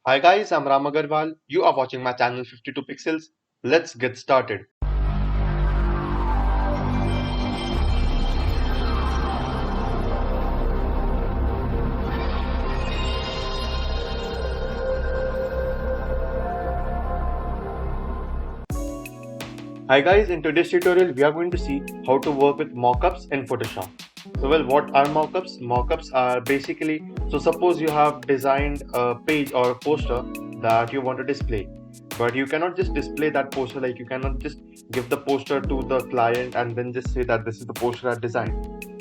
Hi guys, I'm Agarwal. You are watching my channel 52 Pixels. Let's get started. Hi guys, in today's tutorial we are going to see how to work with mockups in Photoshop. What are mockups? Mockups are basically, suppose you have designed a page or a poster that you want to display, but you cannot just display that poster, like you cannot just give the poster to the client and then just say that this is the poster I designed.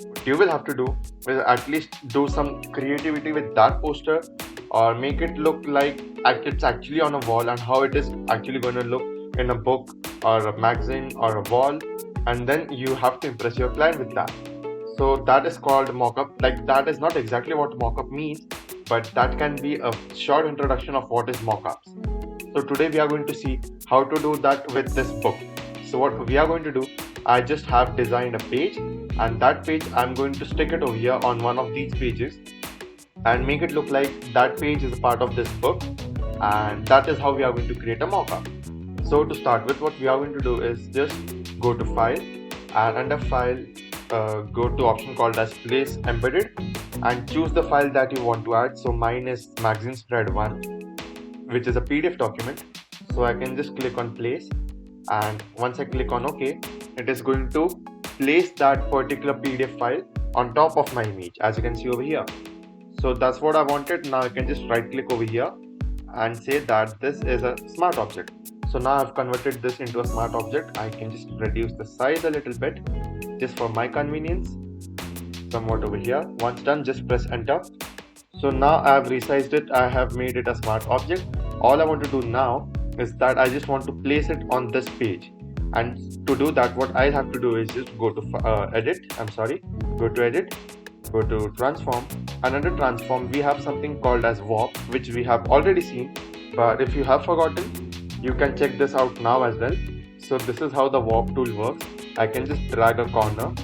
What you will have to do is at least do some creativity with that poster, or make it look like it's actually on a wall and how it is actually going to look in a book or a magazine or a wall, and then you have to impress your client with that. So that is called mockup. Like, that is not exactly what mockup means, but that can be a short introduction of what is mockups. So today we are going to see how to do that with this book. So what we are going to do, I just have designed a page, and that page I'm going to stick it over here on one of these pages and make it look like that page is a part of this book, and that is how we are going to create a mockup. So to start with, what we are going to do is just go to file, and under file go to option called as place embedded and choose the file that you want to add. So mine is magazine spread 1, which is a PDF document. So I can just click on place, and once I click on OK, it is going to place that particular PDF file on top of my image, as you can see over here. So that's what I wanted. Now I can just right click over here and say that this is a smart object. So now I've converted this into a smart object. I can just reduce the size a little bit just for my convenience, somewhat over here. Once done, just press enter. So now I've resized it. I have made it a smart object. All I want to do now is that I just want to place it on this page, and to do that, what I have to do is just go to go to edit, go to transform, and under transform we have something called as warp, which we have already seen, but if you have forgotten, you can check this out now as well. So this is how the warp tool works. I can just drag a corner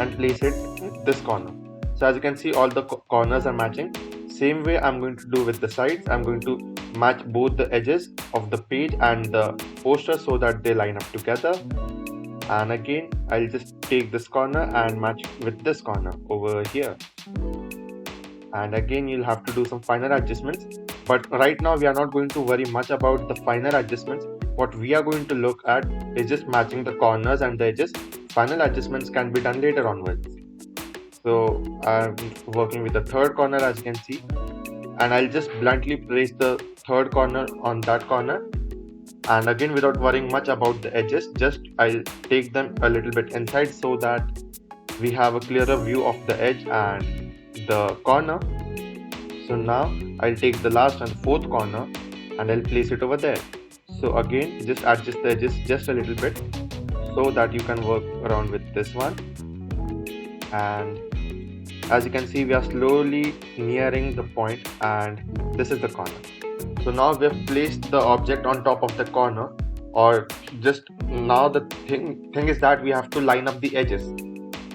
and place it in this corner. So as you can see, all the corners are matching. Same way I'm going to do with the sides. I'm going to match both the edges of the page and the poster so that they line up together. And again, I'll just take this corner and match with this corner over here. And again, you'll have to do some finer adjustments. But right now we are not going to worry much about the finer adjustments. What we are going to look at is just matching the corners and the edges. Final adjustments can be done later onwards. So I'm working with the third corner, as you can see, and I'll just bluntly place the third corner on that corner. And again, without worrying much about the edges, just I'll take them a little bit inside so that we have a clearer view of the edge and the corner. So now I'll take the last and fourth corner and I'll place it over there. So again, just adjust the edges just a little bit so that you can work around with this one. And as you can see, we are slowly nearing the point, and this is the corner. So now we have placed the object on top of the corner, or just now the thing is that we have to line up the edges.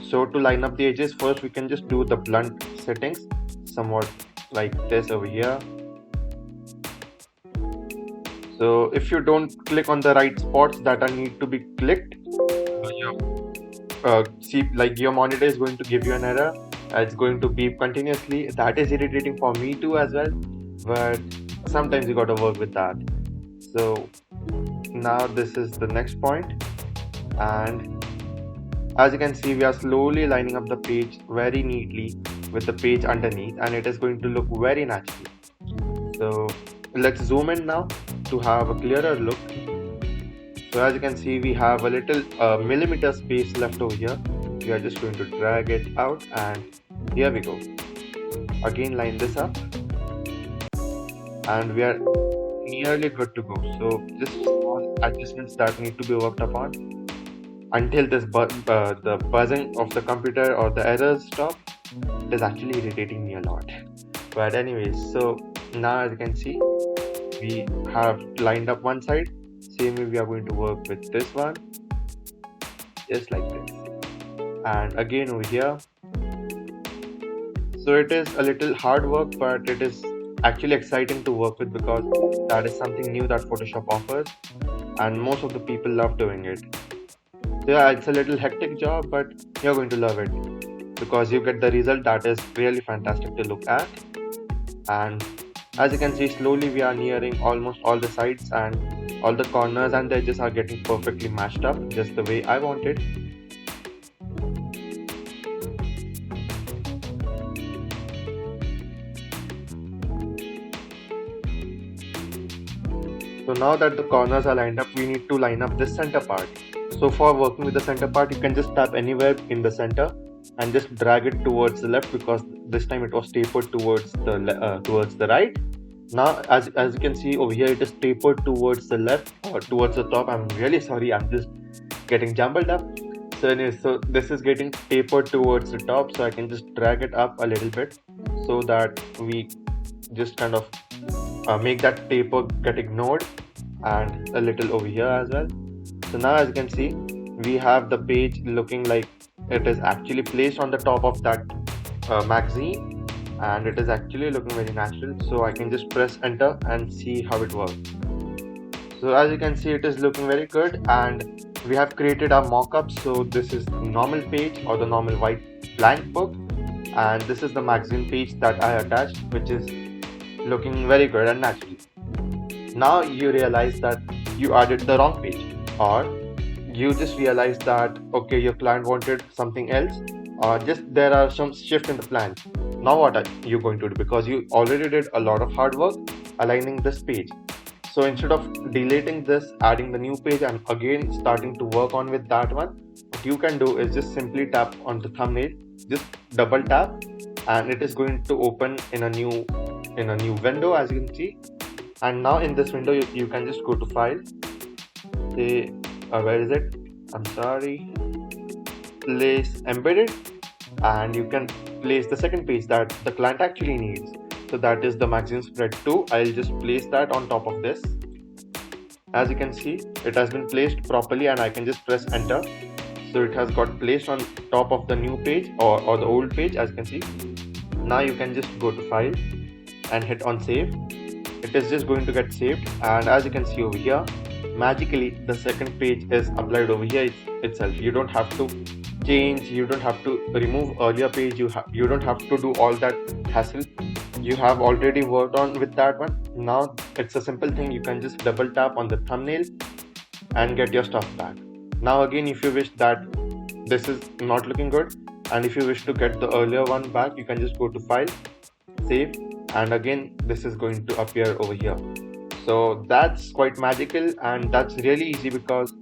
So to line up the edges, first we can just do the blunt settings, somewhat like this over here. So if you don't click on the right spots that are need to be clicked, your monitor is going to give you an error. It's going to beep continuously. That is irritating for me too as well, but sometimes you gotta work with that. So now this is the next point, and as you can see, we are slowly lining up the page very neatly with the page underneath, and it is going to look very natural. So let's zoom in now to have a clearer look. So as you can see, we have a little millimeter space left over here. We are just going to drag it out, and here we go. Again, line this up, and we are nearly good to go. So just small adjustments that need to be worked upon until this the buzzing of the computer or the errors stop. It is actually irritating me a lot. But anyways, so now as you can see, we have lined up one side. Same way we are going to work with this one, just like this. And again over here. So it is a little hard work, but it is actually exciting to work with because that is something new that Photoshop offers, and most of the people love doing it. So yeah, it's a little hectic job, but you're going to love it because you get the result that is really fantastic to look at. And as you can see, slowly we are nearing almost all the sides, and all the corners and the edges are getting perfectly matched up just the way I wanted. So now that the corners are lined up, we need to line up this center part. So for working with the center part, you can just tap anywhere in the center and just drag it towards the left, because this time it was tapered towards the right. Now as you can see over here, it is tapered towards the left or towards the top. I'm really sorry, I'm just getting jumbled up. So anyways, so this is getting tapered towards the top, so I can just drag it up a little bit so that we just kind of make that taper get ignored, and a little over here as well. So now as you can see, we have the page looking like it is actually placed on the top of that magazine, and it is actually looking very natural. So I can just press enter and see how it works. So as you can see, it is looking very good, and we have created our mock-up. So this is the normal page or the normal white blank book, and this is the magazine page that I attached, which is looking very good and natural. Now you realize that you added the wrong page, or you just realized that okay, your client wanted something else, or just there are some shift in the plan. Now what are you going to do, because you already did a lot of hard work aligning this page? So instead of deleting this, adding the new page and again starting to work on with that one, what you can do is just simply tap on the thumbnail, just double tap, and it is going to open in a new window, as you can see. And now in this window, you can just go to file, say where is it, I'm sorry, place embedded, and you can place the second page that the client actually needs. So that is the magazine spread 2. I'll just place that on top of this. As you can see, it has been placed properly, and I can just press enter. So it has got placed on top of the new page or the old page, as you can see. Now you can just go to file and hit on save. It is just going to get saved, and as you can see over here, magically the second page is applied over here itself. You don't have to change, you don't have to remove earlier page, you don't have to do all that hassle. You have already worked on with that one. Now it's a simple thing, you can just double tap on the thumbnail and get your stuff back. Now again, if you wish that this is not looking good, and if you wish to get the earlier one back, you can just go to file, save, and again this is going to appear over here. So that's quite magical, and that's really easy because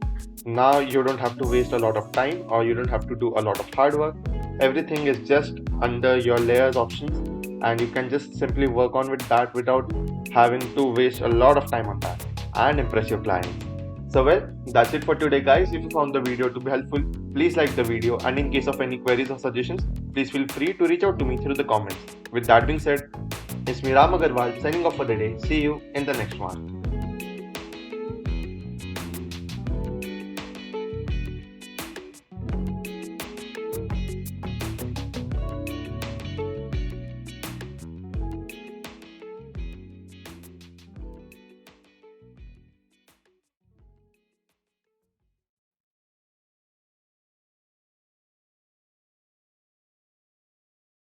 now you don't have to waste a lot of time, or you don't have to do a lot of hard work. Everything is just under your layers options, and you can just simply work on with that without having to waste a lot of time on that and impress your clients. So well, that's it for today guys. If you found the video to be helpful, please like the video, and in case of any queries or suggestions, please feel free to reach out to me through the comments. With that being said, it's me Agarwal signing off for the day. See you in the next one.